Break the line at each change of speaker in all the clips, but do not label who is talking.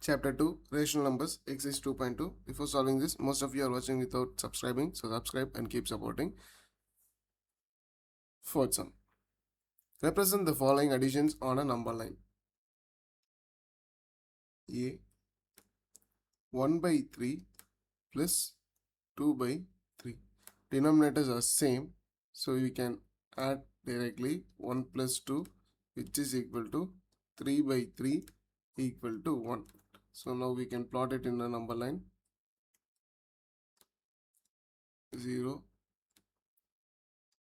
Chapter 2 Rational Numbers Exercise 2.2. Before solving this, most of you are watching without subscribing, so subscribe and keep supporting. Fourth sum. Represent the following additions on a number line. A 1 by 3 plus 2 by 3. Denominators are same, so we can add directly 1 plus 2, which is equal to 3 by 3 equal to 1. So now we can plot it in a number line. 0,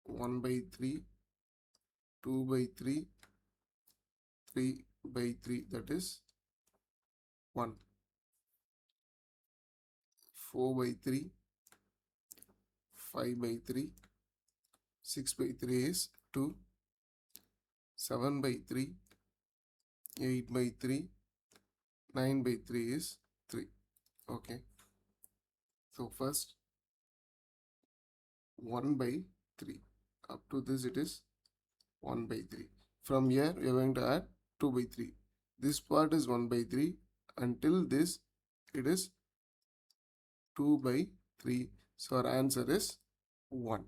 1 by 3, 2 by 3, 3 by 3, that is 1, 4 by 3, 5 by 3, 6 by 3 is 2, 7 by 3, 8 by 3, 9 by 3 is 3. Okay, so first 1 by 3, up to this it is 1 by 3. From here we are going to add 2 by 3. This part is 1 by 3 until this it is 2 by 3. So our answer is 1.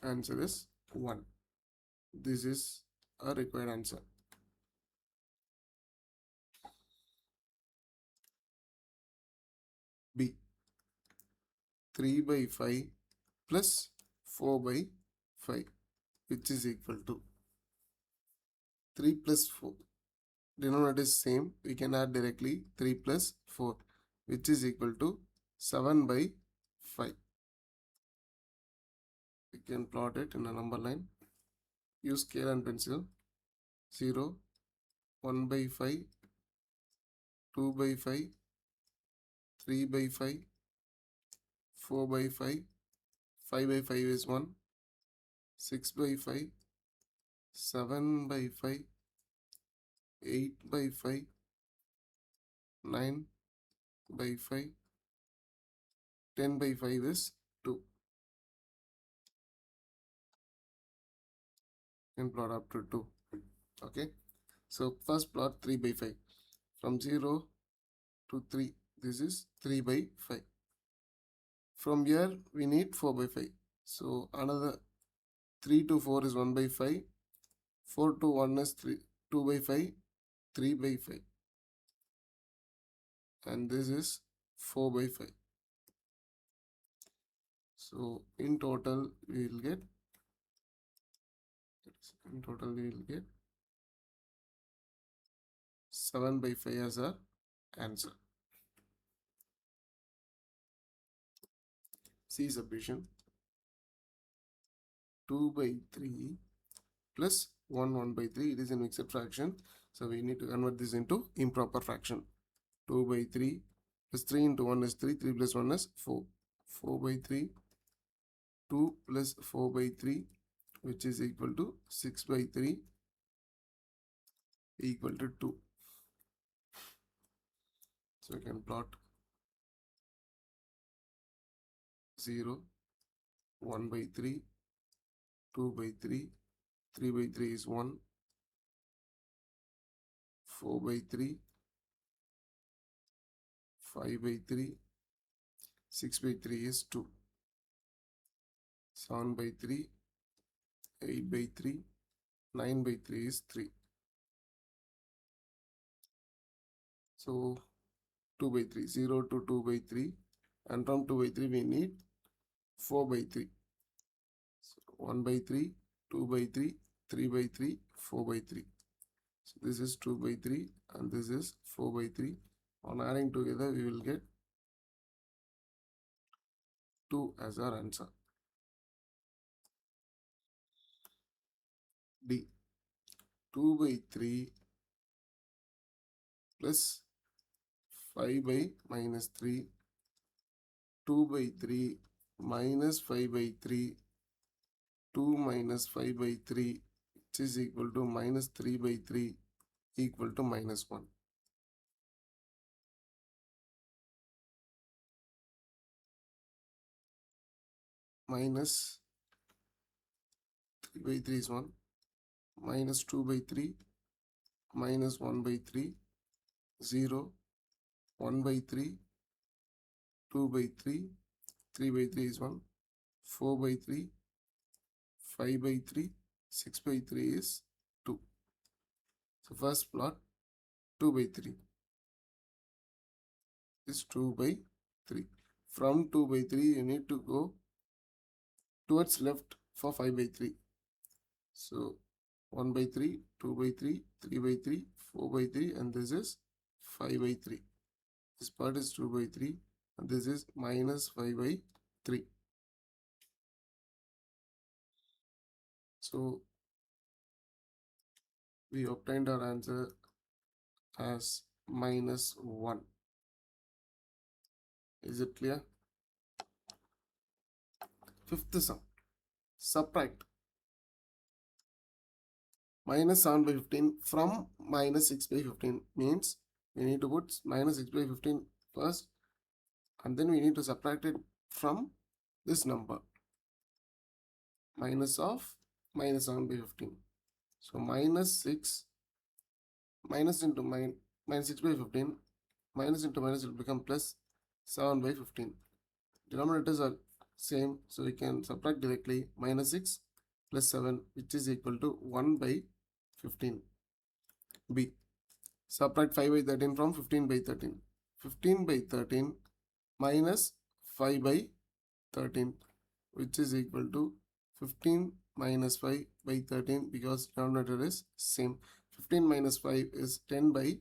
Answer is 1. This is a required answer. B 3 by 5 plus 4 by 5, which is equal to 3 plus 4. Denominator is same, we can add directly 3 plus 4, which is equal to 7 by 5. We can plot it in a number line. Use scale and pencil. 0, 1 by 5, 2 by 5, 3 by 5, 4 by 5, 5 by 5 is 1, 6 by 5, 7 by 5, 8 by 5, 9 by 5, 10 by 5 is 2. And plot up to 2. Okay, so first plot 3 by 5. From 0 to 3, this is 3 by 5. From here we need 4 by 5. So another 3 to 4 is 1 by 5. 4 to 1 is 2 by 5. 3 by 5. And this is 4 by 5. So in total we will get 7 by 5 as our answer. C subdivision. 2 by 3 plus 1 by 3, it is in mixed fraction, so we need to convert this into improper fraction. 2 by 3 plus 3 into 1 is 3, 3 plus 1 is 4, 4 by 3, 2 plus 4 by 3, which is equal to 6 by 3 equal to 2. So we can plot 0, 1 by 3, 2 by 3, 3 by 3 is 1, 4 by 3, 5 by 3, 6 by 3 is 2, 7 by 3, 8 by 3, 9 by 3 is 3. So 2 by 3, 0 to 2 by 3, and from 2 by 3 we need 4 by 3. So 1 by 3, 2 by 3, 3 by 3, 4 by 3. So this is 2 by 3 and this is 4 by 3. On adding together we will get 2 as our answer. D 2 by 3 plus 5 by minus 3, 2 by 3 minus 5 by 3, 2 minus 5 by 3, which is equal to minus 3 by 3 equal to minus 1. Minus 3 by 3 is 1, minus 2 by 3, minus 1 by 3, 0, 1 by 3, 2 by 3, 3 by 3 is 1, 4 by 3, 5 by 3, 6 by 3 is 2. So first plot 2 by 3 is 2 by 3. From 2 by 3 you need to go towards left for 5 by 3. So 1 by 3, 2 by 3, 3 by 3, 4 by 3 and this is 5 by 3. This part is 2 by 3 and this is minus 5 by 3. So we obtained our answer as minus 1. Is it clear? Fifth sum. Subtract minus 7 by 15 from minus 6 by 15 means we need to put minus 6 by 15 first and then we need to subtract it from this number minus of minus 7 by 15. So minus 6 minus into minus 6 by 15 minus into minus will become plus 7 by 15. Denominators are same, so we can subtract directly minus 6 plus 7 which is equal to 1 by 15. B. Subtract 5 by 13 from 15 by 13. 15 by 13 minus 5 by 13 which is equal to 15 minus 5 by 13 because denominator is same. 15 minus 5 is 10 by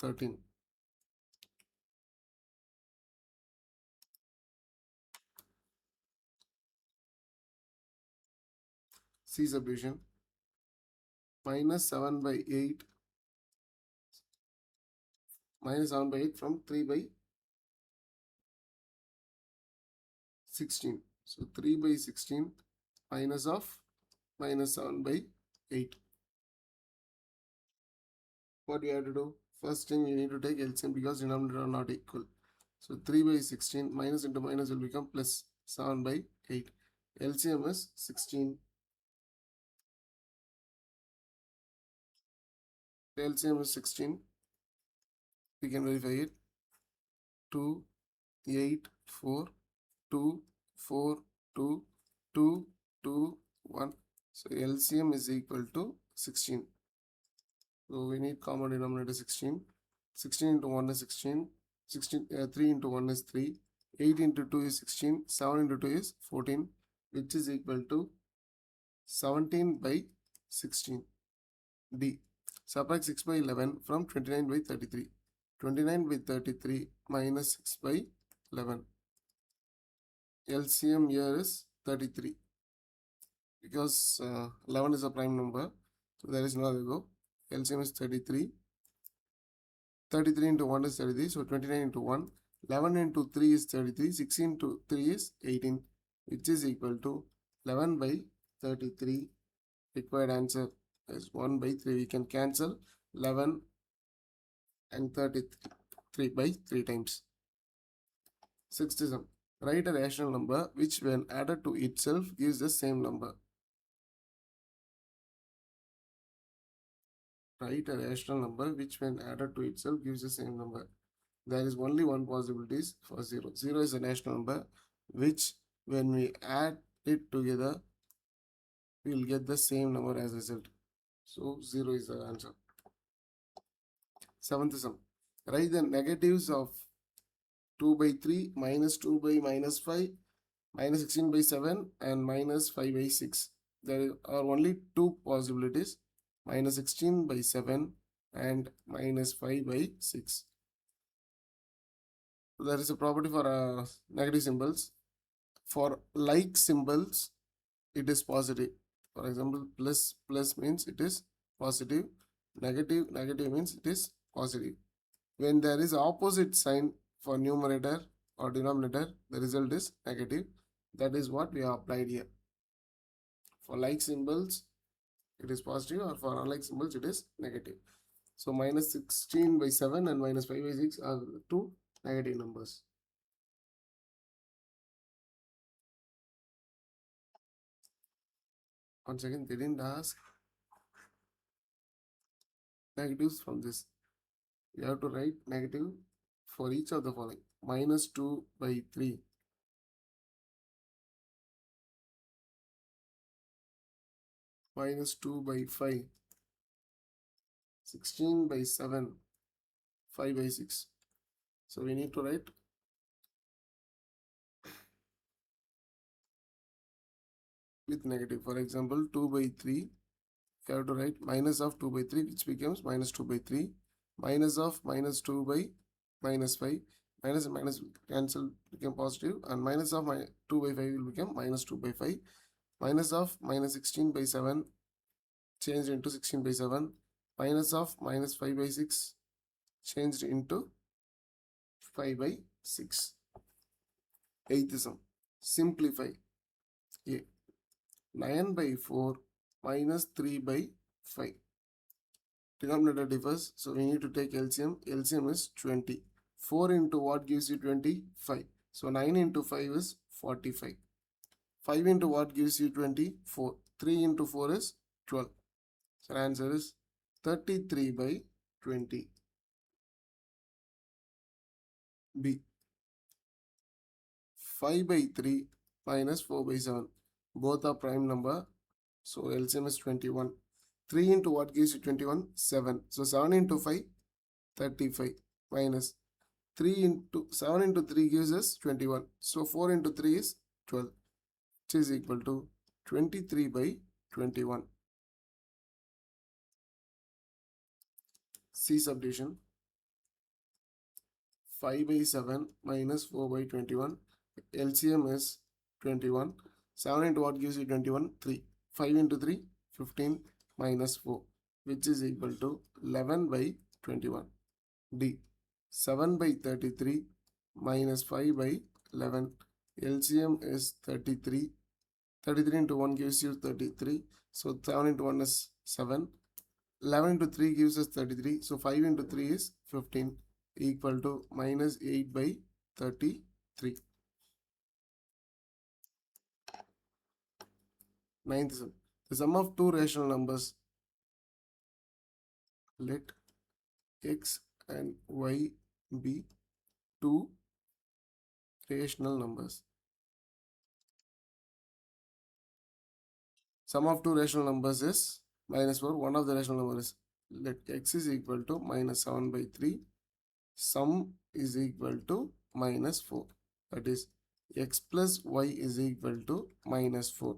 13. C subdivision. Minus 7 by 8. Minus 7 by 8 from 3 by 16. So 3 by 16 minus of minus 7 by 8. What we have to do? First thing you need to take LCM because denominator are not equal. So 3 by 16 minus into minus will become plus 7 by 8. LCM is 16. The LCM is 16. We can verify it. 2, 8, 4, 2, 4, 2, 2, 2, 1. So LCM is equal to 16. So we need common denominator 16. 16 into 1 is 16. 3 into 1 is 3. 8 into 2 is 16. 7 into 2 is 14, which is equal to 17 by 16. D. Subtract 6 by 11 from 29 by 33. 29 by 33 minus 6 by 11. LCM here is 33 because 11 is a prime number, so there is no other go. LCM is 33. 33 into 1 is 33, so 29 into 1. 11 into 3 is 33. 16 into 3 is 18, which is equal to 11 by 33. Required answer is 1 by 3. We can cancel 11 and 33 by 3 times. Sixth sum. Write a rational number which when added to itself gives the same number. Write a rational number which when added to itself gives the same number. There is only one possibility for 0. 0 is a rational number which when we add it together we will get the same number as result. So 0 is the answer. Seventh sum. Write the negatives of 2 by 3 minus 2 by minus 5 minus 16 by 7 and minus 5 by 6. There are only two possibilities, minus 16 by 7 and minus 5 by 6. So there is a property for negative symbols. For like symbols, it is positive. For example, plus means it is positive. Negative means it is positive. When there is opposite sign for numerator or denominator, the result is negative. That is what we have applied here. For like symbols, it is positive, or for unlike symbols, it is negative. So minus 16 by 7 and minus 5 by 6 are two negative numbers. Once again, they didn't ask negatives from this. We have to write negative for each of the following. Minus 2 by 3. Minus 2 by 5. 16 by 7. 5 by 6. So we need to write with negative. For example, 2 by 3. You have to write minus of 2 by 3, which becomes minus 2 by 3. Minus of minus 2 by minus 5. Minus and minus cancel, become positive, and minus of 2 by 5 will become minus 2 by 5. Minus of minus 16 by 7 changed into 16 by 7. Minus of minus 5 by 6 changed into 5 by 6. Eighth sum. Simplify. A. 9 by 4 minus 3 by 5. Denominator differs, so we need to take LCM. LCM is 20. 4 into what gives you 20? 5. So 9 into 5 is 45. 5 into what gives you 20? 4. 3 into 4 is 12. So answer is 33 by 20. B. 5 by 3 minus 4 by 7. Both are prime number. So LCM is 21. 3 into what gives you 21? 7. So 7 into 5, 35 minus 3 into 7 into 3 gives us 21. So 4 into 3 is 12, which is equal to 23 by 21. C subdivision. 5 by 7 minus 4 by 21. LCM is 21. 7 into what gives you 21? 3. 5 into 3, 15 minus 4, which is equal to 11 by 21. D. 7 by 33 minus 5 by 11. LCM is 33. 33 into 1 gives you 33. So 7 into 1 is 7. 11 into 3 gives us 33. So 5 into 3 is 15, equal to minus 8 by 33. Ninth sum. The sum of two rational numbers. Let x and y be two rational numbers. Sum of two rational numbers is minus 4. One of the rational numbers. Let x is equal to minus 7 by 3. Sum is equal to minus 4. That is, x plus y is equal to minus 4.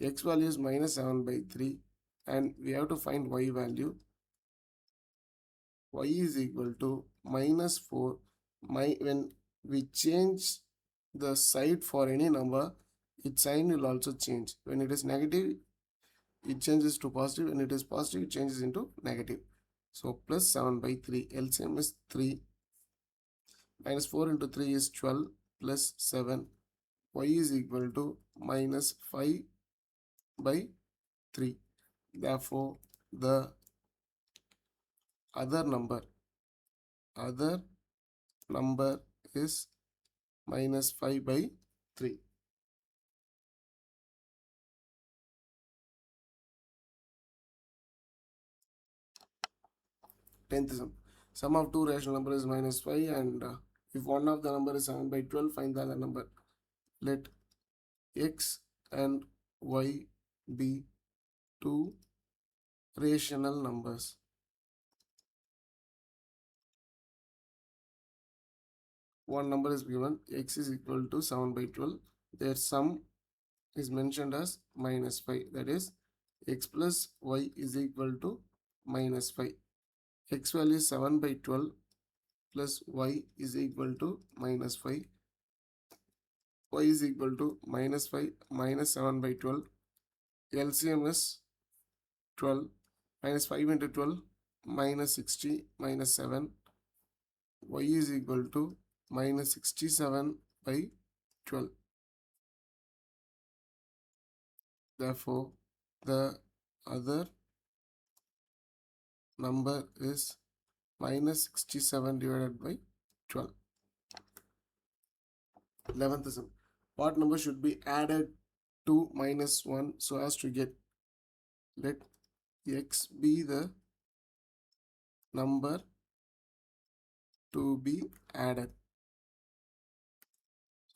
X value is minus 7 by 3. And we have to find y value. Y is equal to minus 4. When we change the side for any number, its sign will also change. When it is negative, it changes to positive. When it is positive, it changes into negative. So plus 7 by 3. LCM is 3. Minus 4 into 3 is 12 plus 7. Y is equal to minus 5 by 3. Therefore, the other number is minus 5 by 3. Tenth sum. Sum of two rational numbers is minus 5, and if one of the number is 7 by 12, find the other number. Let x and y be two rational numbers. One number is given, x is equal to 7 by 12. Their sum is mentioned as minus 5. That is, x plus y is equal to minus 5. X value is 7 by 12 plus y is equal to minus 5. Y is equal to minus 5 minus 7 by 12. LCM is 12. Minus 5 into 12 minus 60 minus 7. Y is equal to minus 67 by 12. Therefore, the other number is minus 67 divided by 12. 11th sum. What number should be added to minus 1 so as to get? Let x be the number to be added.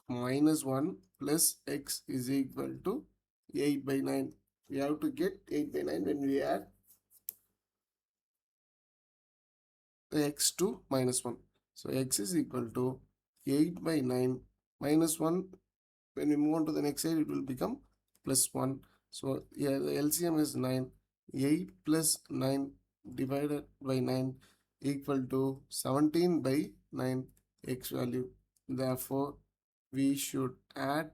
-1 plus x is equal to 8 by 9. We have to get 8 by 9 when we add the x to -1. So x is equal to 8 by 9 minus 1. When we move on to the next side, it will become +1. So here the LCM is 9. 8 plus 9 divided by 9 equal to 17 by 9 x value. Therefore, we should add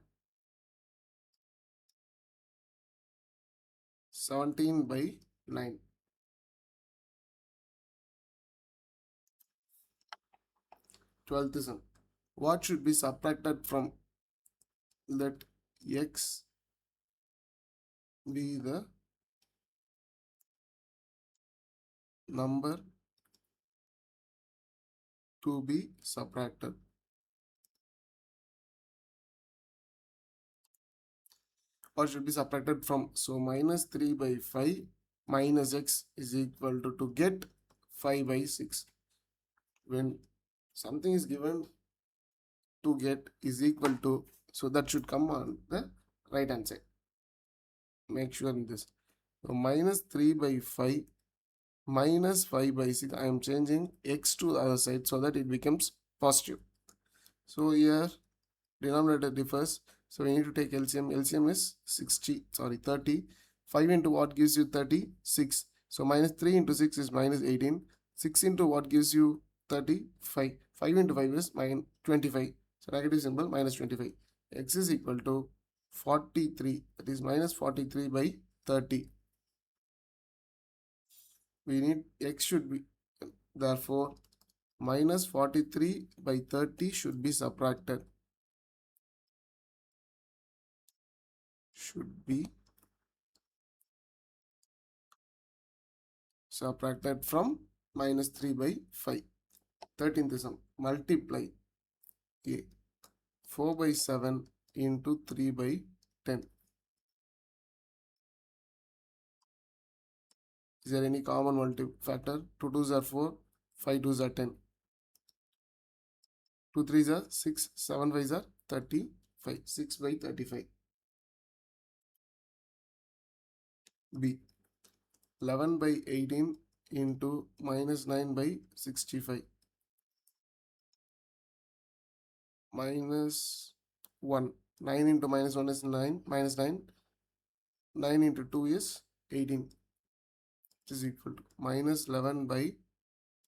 17 by 9. 12th sum. What should be subtracted from? Let x be the number to be subtracted. What should be subtracted from? So -3 by 5 minus x is equal to get 5 by 6. When something is given to get is equal to, so that should come on the right hand side. Make sure in this. So -3 by 5 minus 5 by 6. I am changing x to the other side so that it becomes positive. So here denominator differs. So we need to take LCM. LCM is 30. 5 into what gives you 36. So -3 into 6 is -18. 6 into what gives you 35. 5 into 5 is -25. So negative symbol -25. X is equal to 43. That is -43 by 30. We need x should be, therefore -43 by 30 should be subtracted. Should be subtracted from -3 by 5. 13th sum. Multiply a 4 by 7 into 3 by 10. Is there any common factor? 2 2s are 4, 5 2s are 10. 2 3s are 6, 7 5s are 35. 6 by 35. B. 11 by 18 into -9 by 65. -1. 9 into -1 is 9. -9. 9 into 2 is 18. Which is equal to -11 by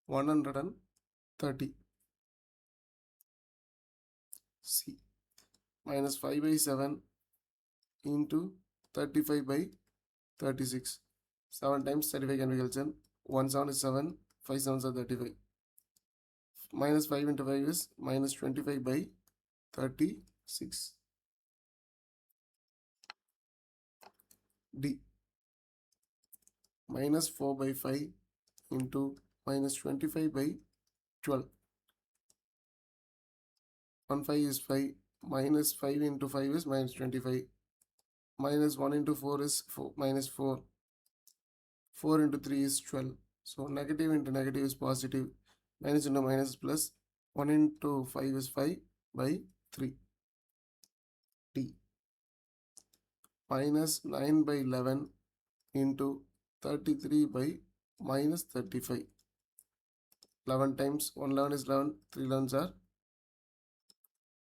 130. C. -5 by 7 into 35 by 36. 7 times 35 can be cancelled. 1 7 is 7. 5 7s are 35. -5 into 5 is -25 by 36. D. -4 by 5 into -25 by 12. 1 5 is 5. -5 into 5 is -25. -1 into 4 is 4. -4. 4 into 3 is 12. So negative into negative is positive. Minus into minus is plus. 1 into 5 is 5 by 3. D. -9 by 11 into 33 by -35. 11 times 1 11 is 11. 3 11s are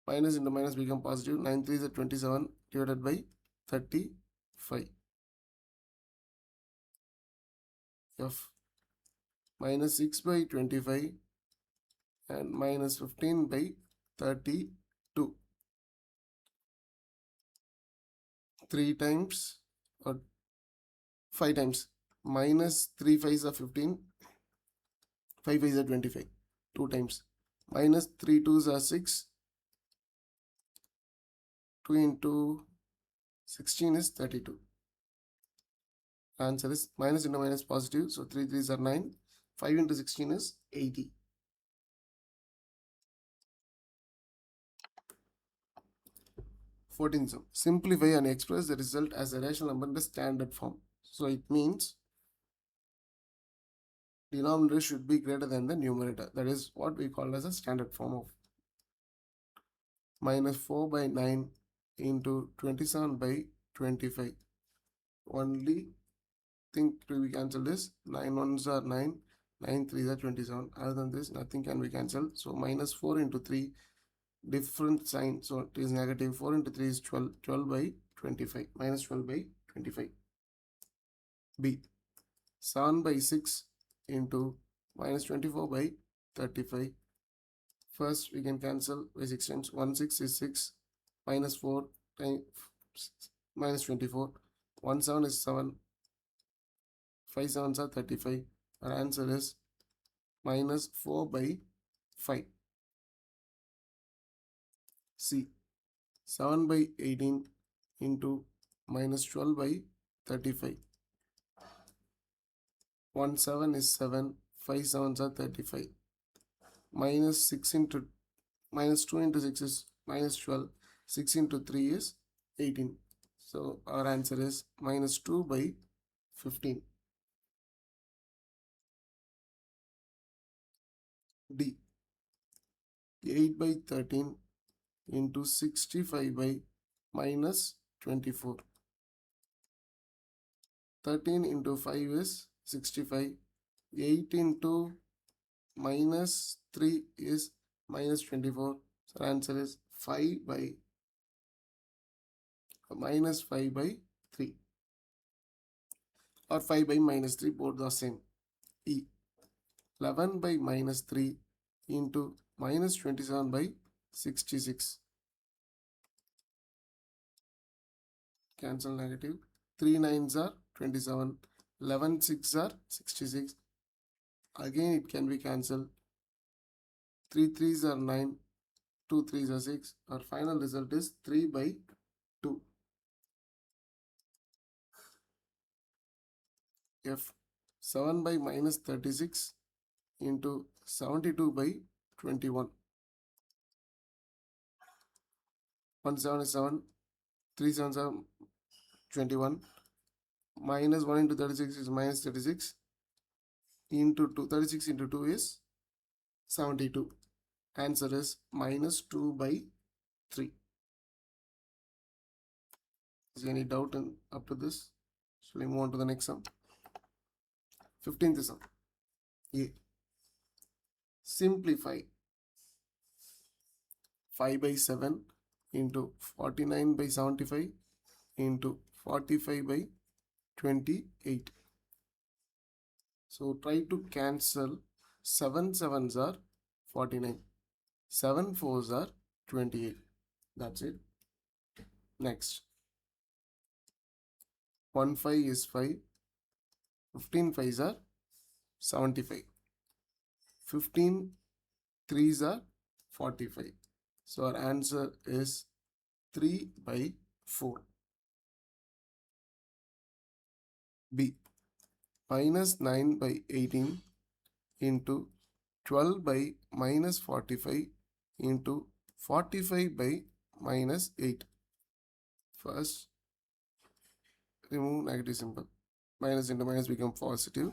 minus into minus become positive. 9 3 is 27 divided by 35. F. -6 by 25 and -15 by 32. 3 times or 5 times. -3 5s are 15. 5 5s are 25. 2 times. -3 2s are 6. 2 into 16 is 32. Answer is minus into minus positive. So 3 3s are 9. 5 into 16 is 80. Fourteenth sum. Simplify and express the result as a rational number in the standard form. So it means denominator should be greater than the numerator. That is what we call as a standard form of minus 4 by 9 into 27 by 25. Only thing to be cancelled is 9 ones are 9, 9 threes are 27. Other than this, nothing can be cancelled. So minus 4 into 3, different sign. So it is negative. 4 into 3 is 12. 12 by 25. Minus 12 by 25. B. 7 by 6 into minus 24 by 35. First, we can cancel by 6 times. 1 6 is 6. Minus 4 times minus 24. 1 7 is 7. 5 sevens are 35. Our answer is minus 4 by 5. C. 7 by 18 into minus 12 by 35. 1 7 is 7. 5 sevens are 35. Minus 6 into minus 2 into 6 is minus 12. 6 into 3 is 18. So our answer is minus 2 by 15. D. 8 by 13 into 65 by minus 24. 13 into 5 is 65. 8 into minus 3 is minus 24. So answer is 5 by minus 5 by 3 or 5 by minus 3, both the same. E. 11 by minus 3 into minus 27 by 66. Cancel negative. 3 9s are 27. 11 6 are 66. Again it can be cancelled. 3 3s are 9. 2 3s are 6. Our final result is 3 by 2. F. 7 by minus 36 into 72 by 21. 1 7 is 7. 3 7s are 21. Minus 1 into 36 is minus 36. Into 2, 36 into 2 is 72. Answer is minus 2 by 3. Is there any doubt up to this? Shall we move on to the next sum? 15th sum. A. Simplify 5 by 7 into 49 by 75 into 45 by 28. So try to cancel 7 sevens are 49. 7 fours are 28. That's it. Next. 1 5 is 5. 15 5s are 75. 15 3s are 45. So our answer is 3 by 4. B. Minus 9 by 18 into 12 by minus 45 into 45 by minus 8. First, remove negative symbol. Minus into minus become positive,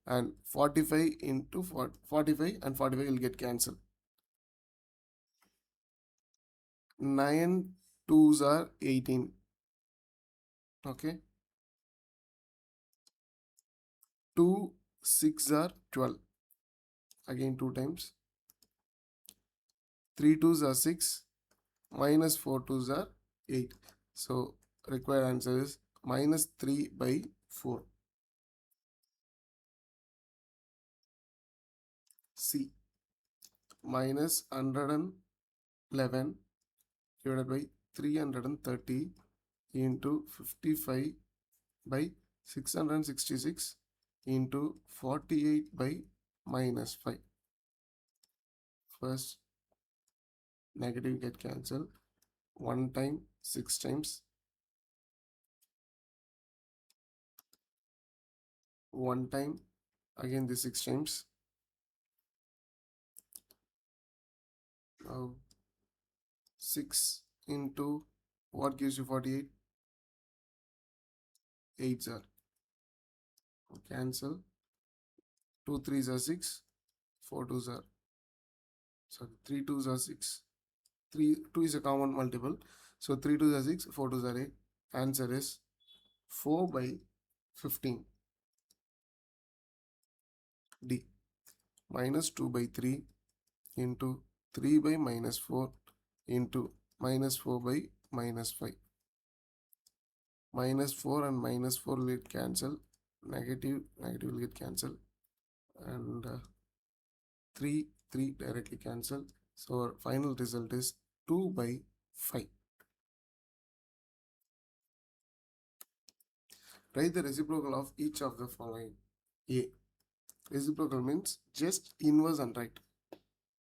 and 45 into 45 and 45 will get cancelled. 9 2s are 18. Okay. 2 6 are 12. Again 2 times. 3 2s are 6. Minus 4 2s are 8. So required answer is minus 3 by 4. C. Minus 111 divided by 330 into 55 by 666 into 48 by minus 5. First, negative get cancelled. 1 time, 6 times. 1 time, again the 6 times. Now 6 into what gives you 48? 8s are cancel. 2 3s are 6, 4 2s are, sorry, 3 2s are 6. 3, 2 is a common multiple. So 3 2s are 6, 4 2s are 8. Answer is 4 by 15. D. Minus 2 by 3 into 3 by minus 4 into minus 4 by minus 5. Minus 4 and minus 4 will get cancelled. Negative will get cancelled. And 3 directly cancelled. So our final result is 2 by 5. Write the reciprocal of each of the following. A. Reciprocal means just inverse and right.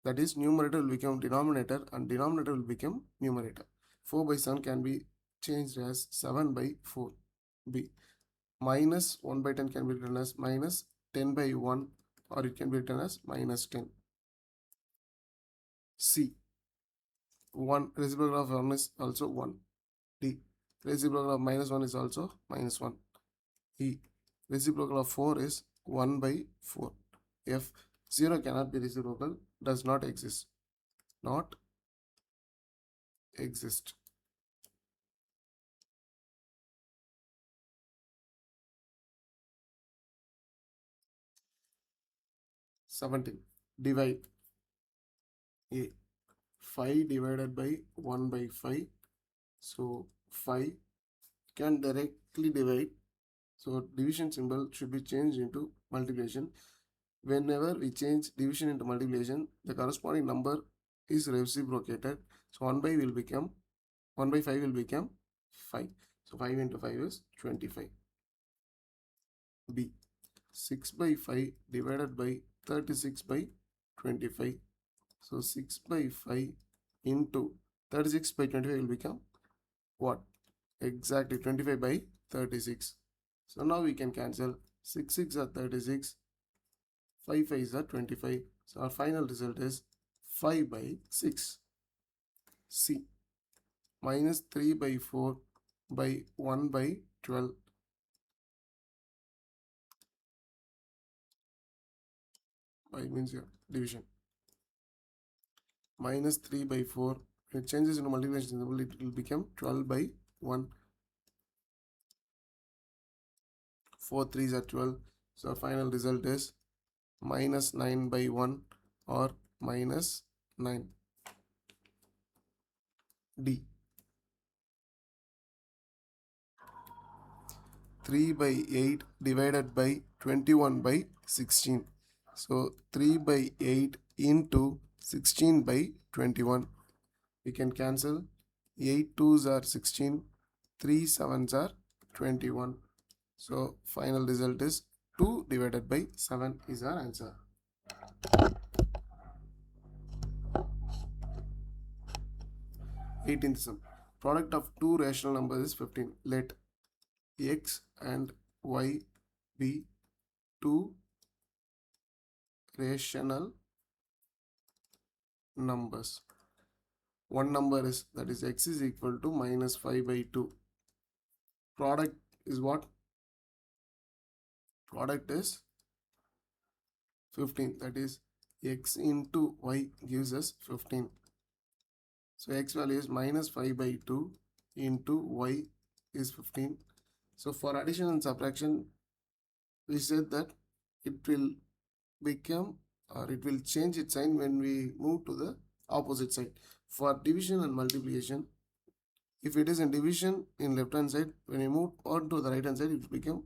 That is, numerator will become denominator and denominator will become numerator. 4 by 7 can be changed as 7 by 4. B. Minus 1 by 10 can be written as minus 10 by 1, or it can be written as minus 10. C. 1. Reciprocal of 1 is also 1. D. Reciprocal of minus 1 is also minus 1. E. Reciprocal of 4 is 1 by 4. F. 0 cannot be reciprocal, does not exist. Not exist. Seventeen. Divide. A. 5 divided by 1 by 5. So 5 can directly divide. So division symbol should be changed into multiplication. Whenever we change division into multiplication, the corresponding number is reciprocated. So 1 by 5 will become 5. So 5 into 5 is 25. B. 6 by 5 divided by 36 by 25. So 6 by 5 into 36 by 25 will become what? Exactly 25 by 36. So now we can cancel 6 6 are 36, 5 5 are 25. So our final result is 5 by 6. C. Minus 3 by 4 by 1 by 12. By means your division. Minus 3 by 4. When it changes into multiplication symbol, it will become 12 by 1. 4 3s are 12. So our final result is minus 9 by 1 or minus 9. D. 3 by 8 divided by 21 by 16. So 3 by 8 into 16 by 21. We can cancel 8 2s are 16, 3 7s are 21. So final result is 2 divided by 7 is our answer. 18th sum. Product of two rational numbers is 15. Let x and y be two rational numbers. One number is, that is, x is equal to minus 5 by 2. Product is what? Product is 15. That is, x into y gives us 15. So x value is minus 5 by 2 into y is 15. So for addition and subtraction, we said that it will become, or it will change its sign when we move to the opposite side. For division and multiplication, if it is in division in left hand side, when we move on to the right hand side, it will become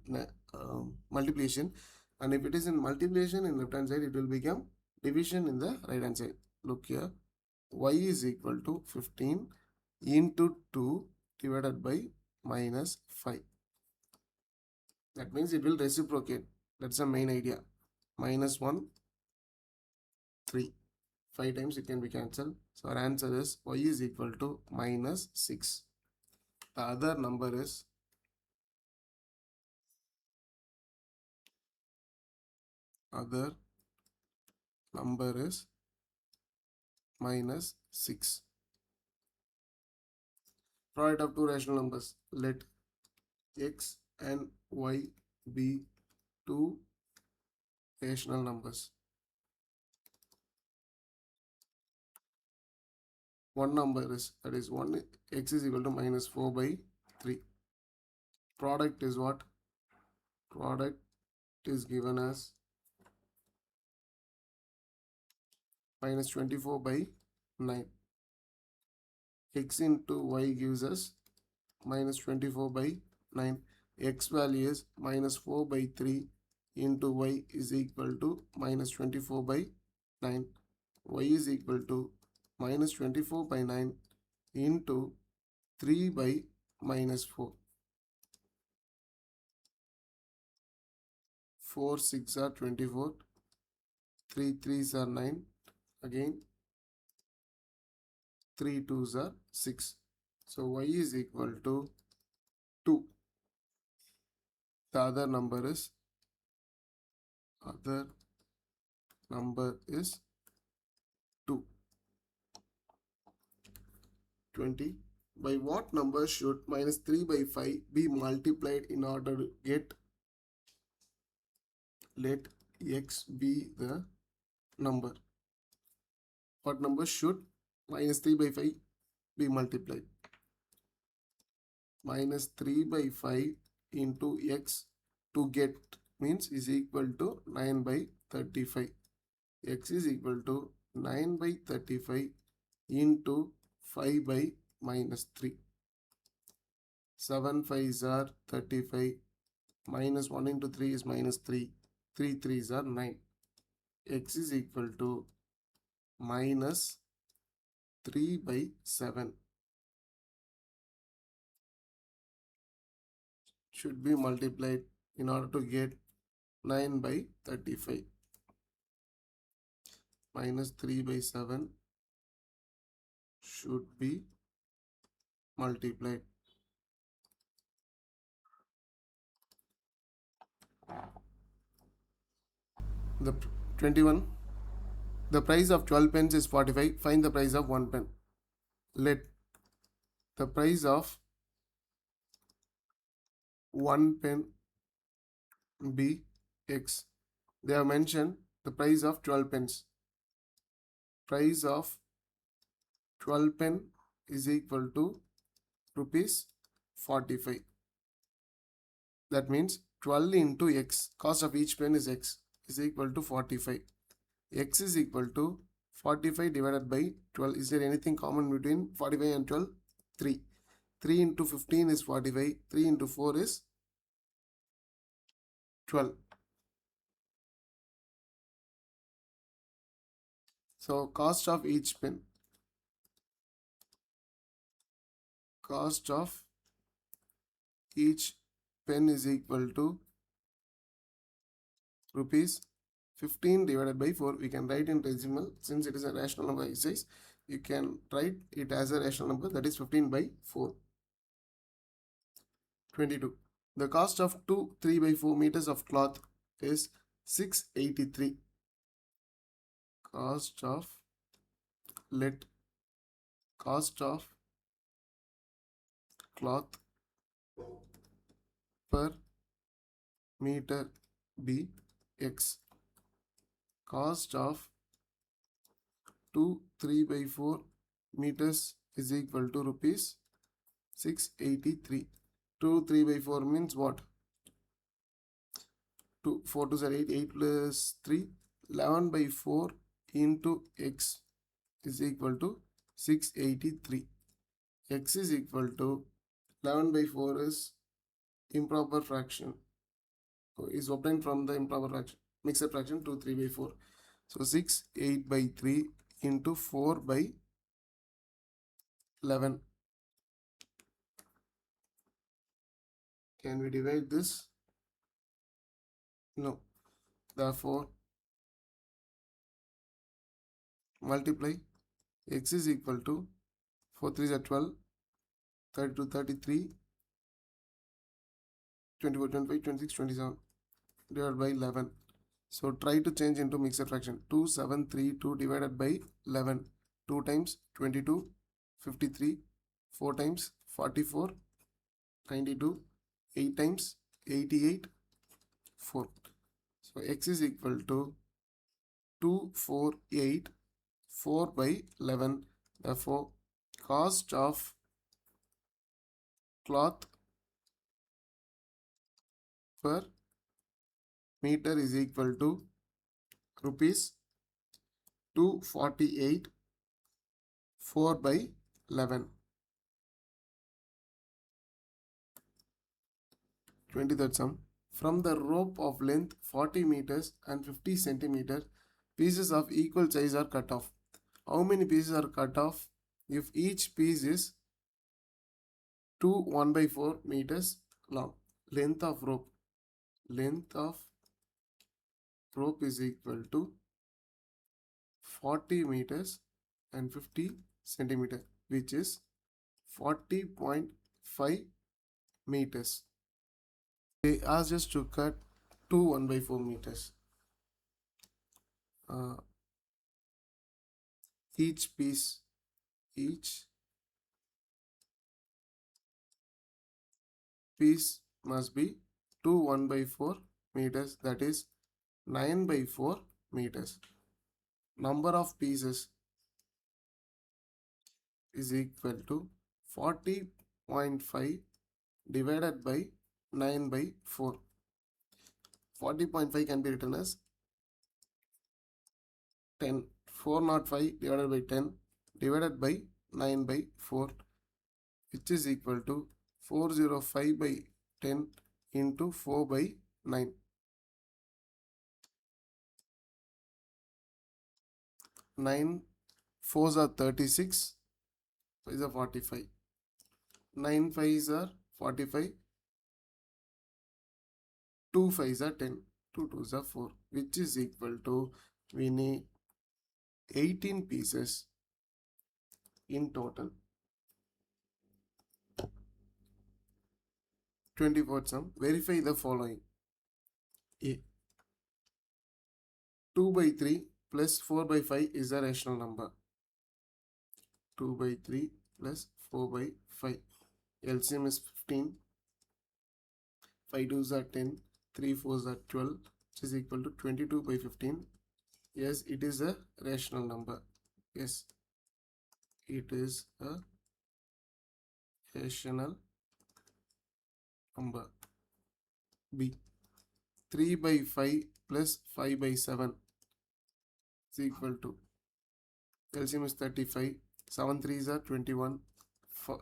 multiplication. And if it is in multiplication in left hand side, it will become division in the right hand side. Look here, y is equal to 15 into 2 divided by minus 5. That means it will reciprocate. That's the main idea. Minus 1, 3. 5 times it can be cancelled. So our answer is y is equal to minus 6. The other number is minus 6. Product of two rational numbers. Let x and y be two rational numbers. One number is, that is 1, x is equal to minus 4 by 3. Product is what? Product is given as minus 24 by 9. X into y gives us minus 24 by 9. X value is minus 4 by 3 into y is equal to minus 24 by 9. Y is equal to minus 24 by 9 into 3 by minus 4. 4 6 are 24. 3 3s are 9. Again 3 2s are 6. So y is equal to 2. The other number is 2. 20. By what number should minus 3 by 5 be multiplied in order to get, let x be the number? What number should minus 3 by 5 be multiplied? Minus 3 by 5 into x to get means is equal to 9 by 35. X is equal to 9 by 35 into 5 by minus 3. 7 5s are 35. Minus 1 into 3 is minus 3. 3 3s are 9. X is equal to minus 3 by 7. Should be multiplied in order to get 9 by 35. Minus 3 by 7 should be multiplied. The 21. The price of 12 pence is 45. Find the price of 1 pen. Let the price of 1 pen be x. They have mentioned the price of 12 pence. Price of 12 pen is equal to rupees 45. That means 12 into x, cost of each pen is x, is equal to 45. X is equal to 45 divided by 12. Is there anything common between 45 and 12? 3. 3 into 15 is 45. 3 into 4 is 12. So cost of each pen. Cost of each pen is equal to rupees 15 divided by 4. We can write in decimal. Since it is a rational number exercise, you can write it as a rational number, that is 15 by 4. 22. The cost of 2 3 by 4 meters of cloth is 683. Cost of cloth per meter be x. Cost of 2 3 by 4 meters is equal to rupees 683. 2 3 by 4 means what? 2 4 2 are 8. 8 plus 3. 11 by 4 into x is equal to 683. X is equal to 11 by 4 is improper fraction. So is obtained from the improper fraction, mixed fraction 2 3 by 4. So 6 8 by 3 into 4 by 11. Can we divide this? No. Therefore, multiply. X is equal to 4 3s are 12, 32 33, 24 25 26 27 divided by 11. So try to change into mixed fraction. 2 7 3 2 divided by 11. 2 times 22 53. 4 times 44 92. 8 times 88 4. So x is equal to 2, 4, 8, 4 by 11. Therefore, cost of cloth per meter is equal to rupees 248, 4 by 11. 23rd sum. From the rope of length 40 meters and 50 centimeter, pieces of equal size are cut off. How many pieces are cut off if each piece is 2 1 by 4 meters long? Length of rope. Length of rope is equal to 40 meters and 50 centimeter, which is 40.5 meters. They asked us to cut 2 1 by 4 meters. Uh, each piece must be 2 1 by 4 meters, that is 9 by 4 meters. Number of pieces is equal to 40.5 divided by 9 by 4. 40.5 can be written as 10. 405 divided by 10 divided by 9 by 4, which is equal to 405 by 10 into 4 by 9. 9 4s are 36, 5s are 45. 9 5s are 45, 2 5s are 10, 2 2s are 4, which is equal to, we need 18 pieces in total. 24th sum. Verify the following. A. 2 by 3 plus 4 by 5 is a rational number. 2 by 3 plus 4 by 5. LCM is 15. 5 2s are 10. 3 4s are 12, which is equal to 22 by 15. Yes, it is a rational number. Yes, it is a rational number. B. 3 by 5 plus 5 by 7 is equal to, LCM is 35. 7 3s are 21. 5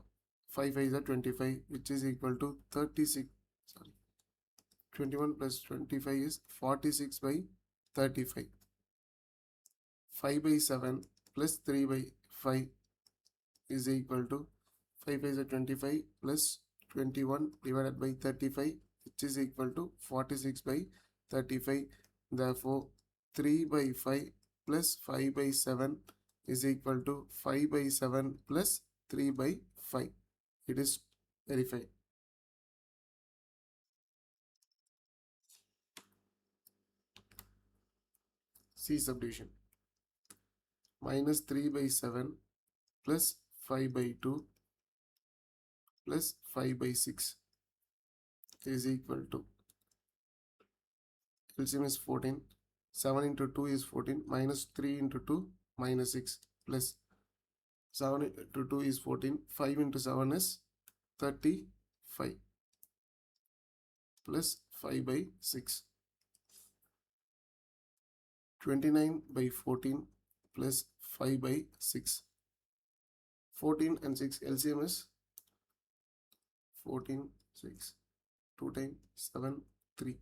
5s are 25, which is equal to 36. Sorry, 21 plus 25 is 46 by 35. 5 by 7 plus 3 by 5 is equal to 5 5s are 25 plus 21 divided by 35, which is equal to 46 by 35. Therefore, 3 by 5 plus 5 by 7 is equal to 5 by 7 plus 3 by 5. It is verified. C subdivision. Minus 3 by 7 plus 5 by 2 plus 5 by 6 is equal to, LCM is 14. 7 into 2 is 14. Minus 3 into 2 minus 6 plus 7 into 2 is 14. 5 into 7 is 35 plus 5 by 6. 29 by 14 plus 5 by 6. 14 and 6, LCM is 14, 6, 2 times 7, 3,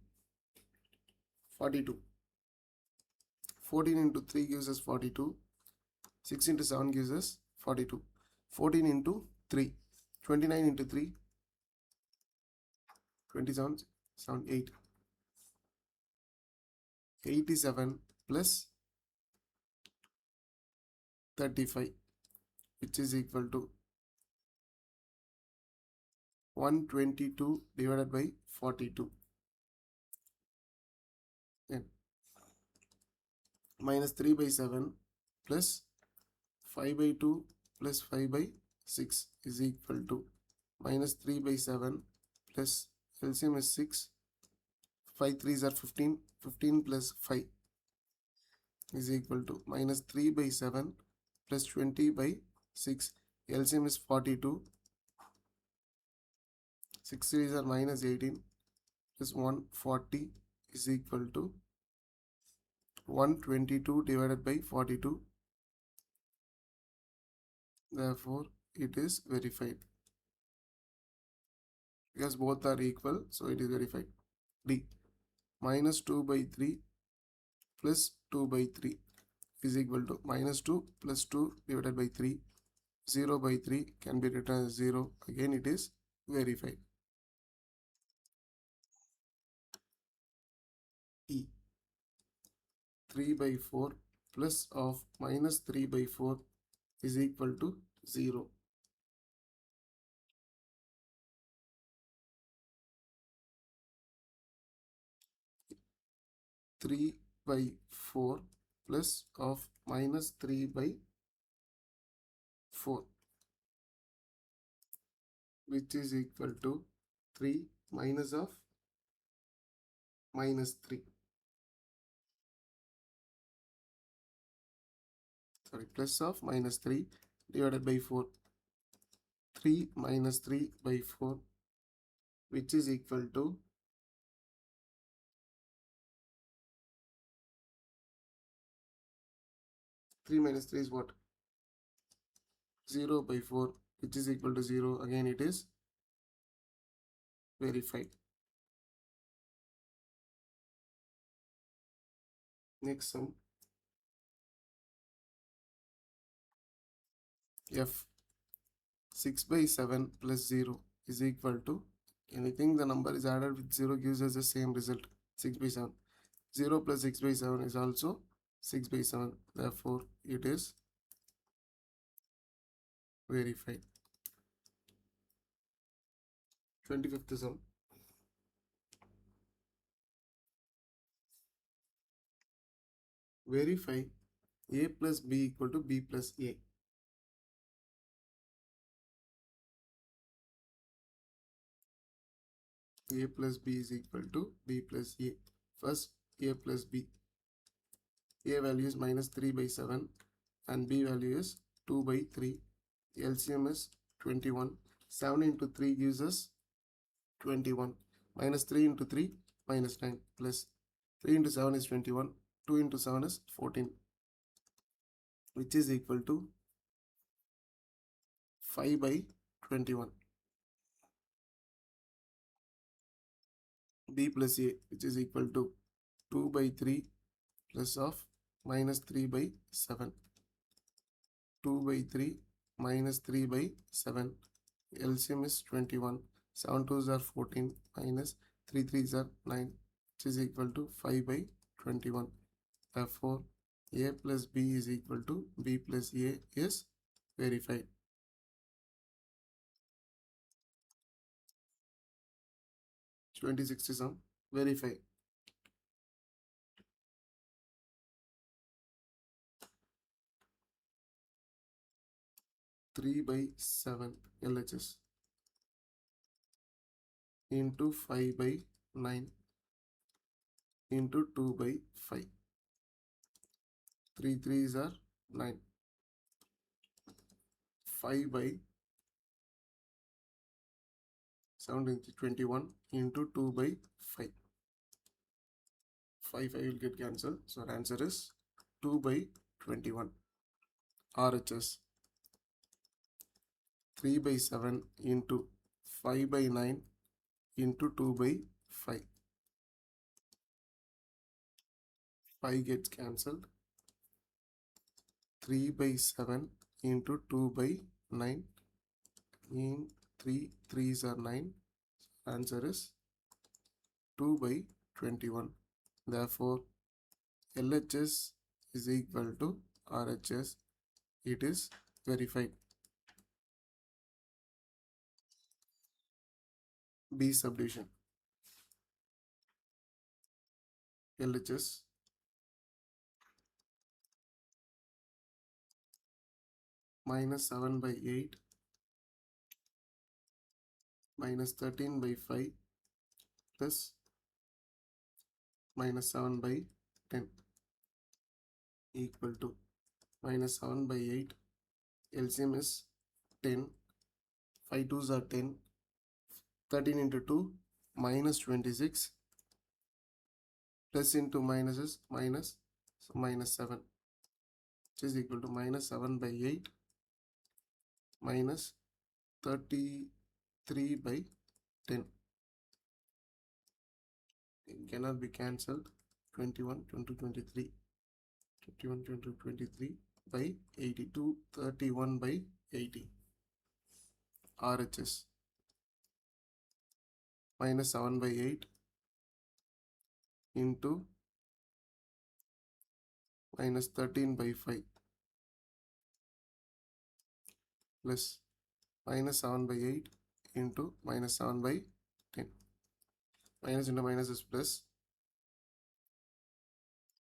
42. 14 into 3 gives us 42. 6 into 7 gives us 42. 14 into 3. 29 into 3. 27, 7, 8. 87 plus 35, which is equal to 122 divided by 42. Then minus 3 by 7 plus 5 by 2 plus 5 by 6 is equal to minus 3 by 7 plus, LCM is 6. 5 3s are 15. 15 plus 5 is equal to minus 3 by 7 plus 20 by 6. LCM is 42. 6 3s are minus 18 plus 140 is equal to 122 divided by 42. Therefore, it is verified. Because both are equal, so it is verified. D. Minus 2 by 3 plus 2 by 3 is equal to minus 2 plus 2 divided by 3. 0 by 3 can be written as 0. Again, it is verified. E. 3 by 4 plus of minus 3 by 4 is equal to 0. 3 by 4 plus of minus 3 by 4, which is equal to 3 minus of minus 3. Sorry, plus of minus 3 divided by 4. 3 minus 3 by 4, which is equal to 3 minus 3 is what? 0 by 4, which is equal to 0. Again, it is verified. Next sum. F. 6 by 7 plus 0 is equal to anything the number is added with 0 gives us the same result, 6 by 7. 0 plus 6 by 7 is also 6 by 7. Therefore, it is verified. 25th sum. Verify a plus b equal to b plus a. A plus b is equal to b plus a. First, a plus b. A value is minus 3 by 7 and b value is 2 by 3. LCM is 21. 7 into 3 gives us 21. Minus 3 into 3 minus 9 plus 3 into 7 is 21. 2 into 7 is 14, which is equal to 5 by 21. B plus A, which is equal to 2 by 3 plus of minus 3 by 7. 2 by 3 minus 3 by 7. LCM is 21. 7 2s are 14 minus 3 3s are 9, which is equal to 5 by 21. Therefore, A plus B is equal to B plus A is verified. 26th sum. Verify. Three by 7 LHS into 5 by 9 into 2 by 5. 3 3s are 9. 5 by 7 21 into 2 by 5. 5 will get cancelled. So our answer is 2 by 21. RHS 3 by 7 into 5 by 9 into 2 by 5. 5 gets cancelled. 3 by 7 into 2 by 9 in 3 3s are 9. Answer is 2 by 21. Therefore, LHS is equal to RHS. It is verified. B subdivision. LHS minus 7 by 8 minus 13 by 5 plus minus 7 by 10 equal to minus 7 by 8. LCM is 10. 5 2s are 10. 13 into 2 minus 26. Plus into minus is minus. So minus 7, which is equal to minus 7 by 8 minus 33 by 10. It cannot be cancelled. 21, 20, 23. 21, 20, 23 by 82, 31 by 80. RHS minus 7 by 8 into minus 13 by 5 plus minus 7 by 8 into minus 7 by 10. Minus into minus is plus.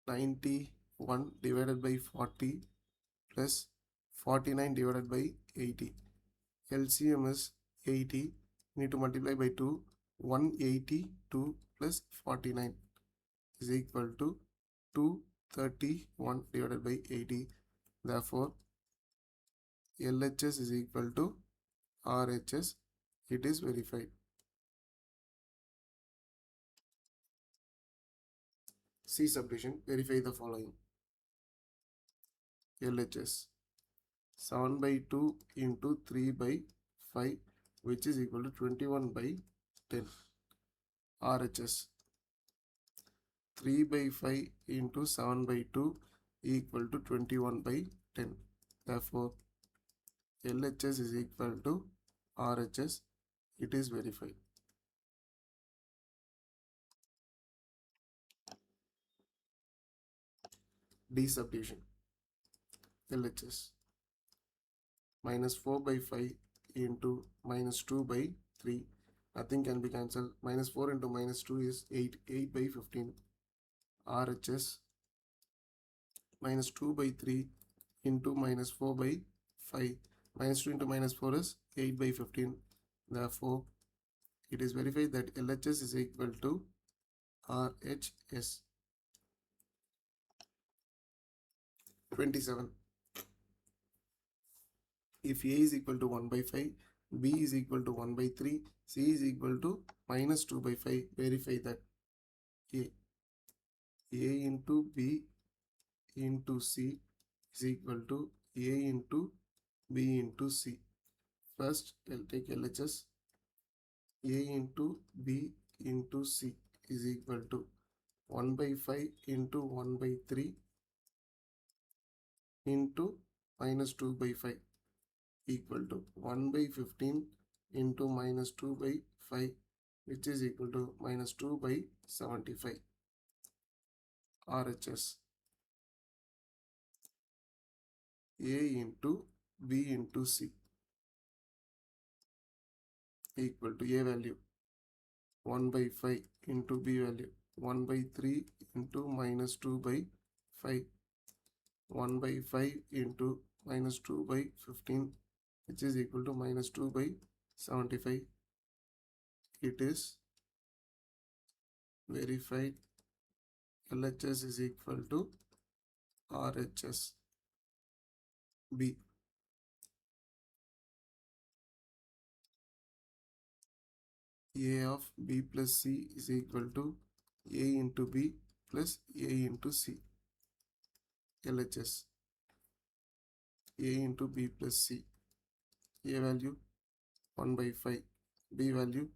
91 divided by 40 plus 49 divided by 80. LCM is 80. Need to multiply by 2. 182 plus 49 is equal to 231 divided by 80. Therefore, LHS is equal to RHS. It is verified. C subdivision. Verify the following. LHS 7 by 2 into 3 by 5, which is equal to 21 by 10. RHS 3 by 5 into 7 by 2 equal to 21 by 10. Therefore, LHS is equal to RHS. It is verified. D subdivision. LHS minus 4 by 5 into minus 2 by 3. Nothing can be cancelled. Minus 4 into minus 2 is 8. 8 by 15. RHS minus 2 by 3 into minus 4 by 5. Minus 2 into minus 4 is 8 by 15. Therefore, it is verified that LHS is equal to RHS. 27. If A is equal to 1 by 5, B is equal to 1 by 3, C is equal to minus 2 by 5, verify that A into B into C is equal to A into B into C. First, I'll take LHS. A into B into C is equal to 1 by 5 into 1 by 3 into minus 2 by 5 equal to 1 by 15 into minus 2 by 5, which is equal to minus 2 by 75. RHS A into B into C equal to A value 1 by 5 into B value 1 by 3 into minus 2 by 5, 1 by 5 into minus 2 by 15, which is equal to minus 2 by 75. It is verified. LHS is equal to RHS. B. A of B plus C is equal to A into B plus A into C. LHS A into B plus C. A value 1 by 5, B value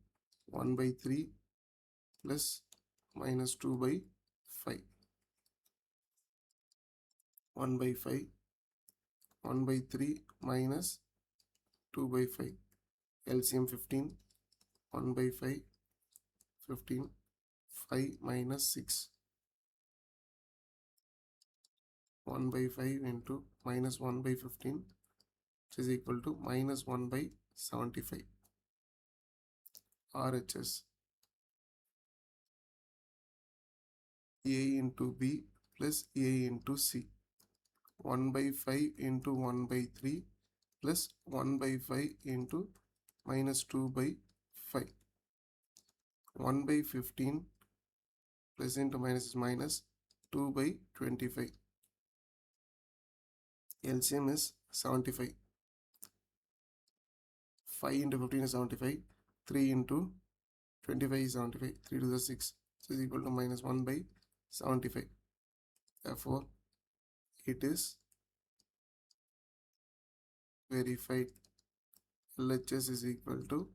1 by 3 plus minus 2 by 5. 1 by 5, 1 by 3 minus 2 by 5. LCM 15, 1 by 5, 15, 5 minus 6. 1 by 5 into minus 1 by 15, which is equal to minus 1 by 75. RHS A into B plus A into C. 1 by 5 into 1 by 3 plus 1 by 5 into minus 2 by 5. 1 by 15 Plus into minus is minus 2 by 25. LCM is 75. 5 into 15 is 75. 3 into 25 is 75. 3 to the 6. So is equal to minus 1 by 75. Therefore, it is verified. LHS is equal to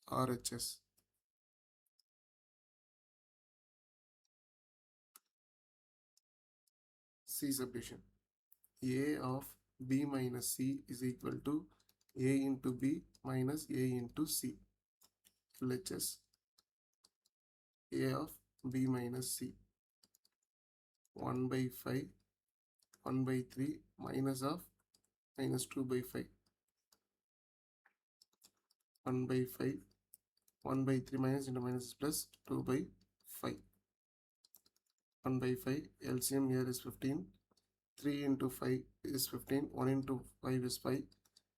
RHS. C subdivision. A of B minus C is equal to A into B minus A into C. LHS A of B minus C. 1 by 5, 1 by 3 minus of minus 2 by 5. 1 by 5, 1 by 3 minus into minus is plus 2 by 5. 1 by 5, LCM here is 15. 3 into 5 is 15. 1 into 5 is 5.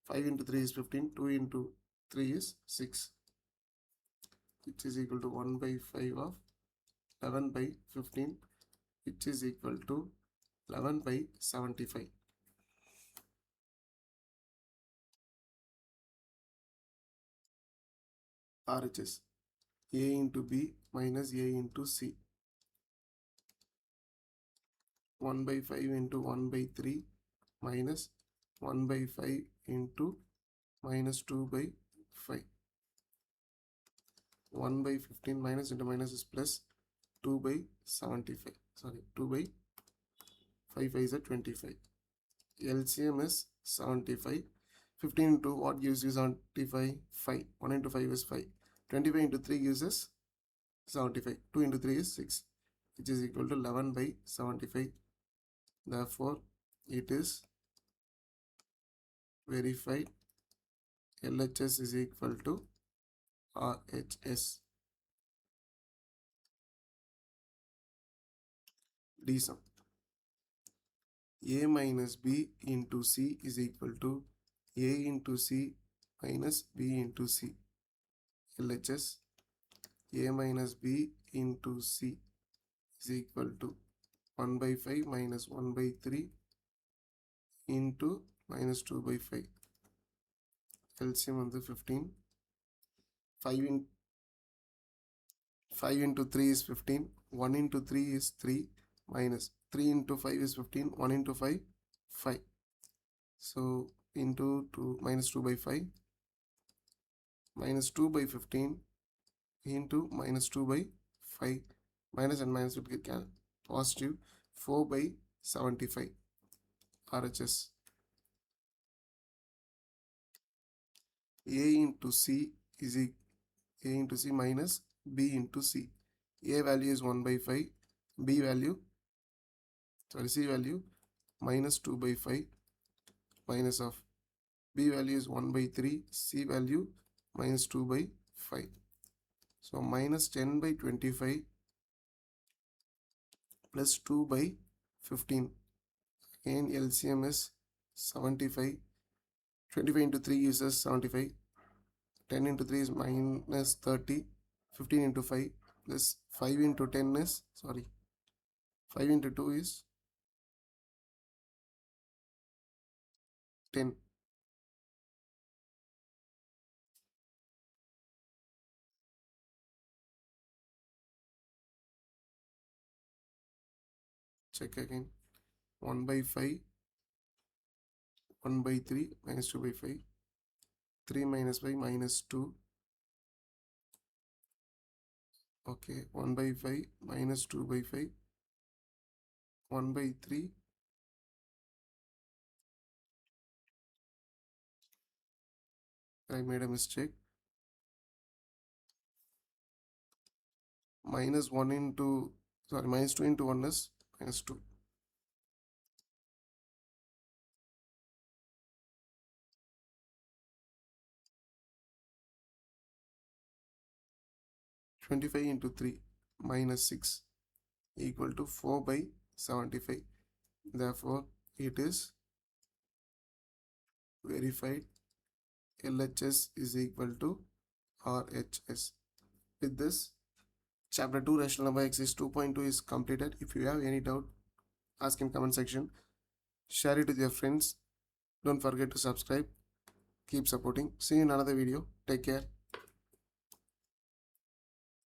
5 into 3 is 15. 2 into 3 is 6. Which is equal to 1 by 5 of 11 by 15. Which is equal to 11 by 75. RHS A into B minus A into C. 1 by 5 into 1 by 3 minus 1 by 5 into minus 2 by 5. 1 by 15 minus into minus is plus 2 by 75. Sorry, 2 by 5 is 25. LCM is 75. 15 into what gives you 75? 5. 1 into 5 is 5. 25 into 3 gives us 75. 2 into 3 is 6, which is equal to 11 by 75. Therefore, it is verified. LHS is equal to RHS. D sum. A minus B into C is equal to A into C minus B into C. LHS A minus B into C is equal to 1 by 5 minus 1 by 3 into minus 2 by 5. LCM on the 15. 5 into 3 is 15. 1 into 3 is 3 minus 3 into 5 is 15. 1 into 5, 5. So into 2 minus 2 by 5 minus 2 by 15 into minus 2 by 5. Minus and minus would get positive. 4 by 75. RHS. A into C is A into C minus B into C. A value is 1 by 5. C value minus 2 by 5 minus of B value is 1 by 3. C value minus 2 by 5. So minus 10 by 25 plus 2 by 15. Again LCM is 75. 25 into 3 gives us 75. 10 into 3 is minus 30. 15 into 5 plus 5 into 10 is 5 into 2 is 10. Check again. 1 by 5, 1 by 3 minus 2 by 5. 3 minus 5 minus 2. Okay, 1 by 5 minus 2 by 5. 1 by 3 I made a mistake. Minus 1 into minus 2 into 1 is minus 2. (25) into 3 minus 6 equal to 4 by 75. Therefore, it is verified. LHS is equal to RHS. With this, Chapter 2 Rational Number Exercise 2.2 is completed. If you have any doubt, ask in comment section. Share it with your friends. Don't forget to subscribe. Keep supporting. See you in another video. Take care.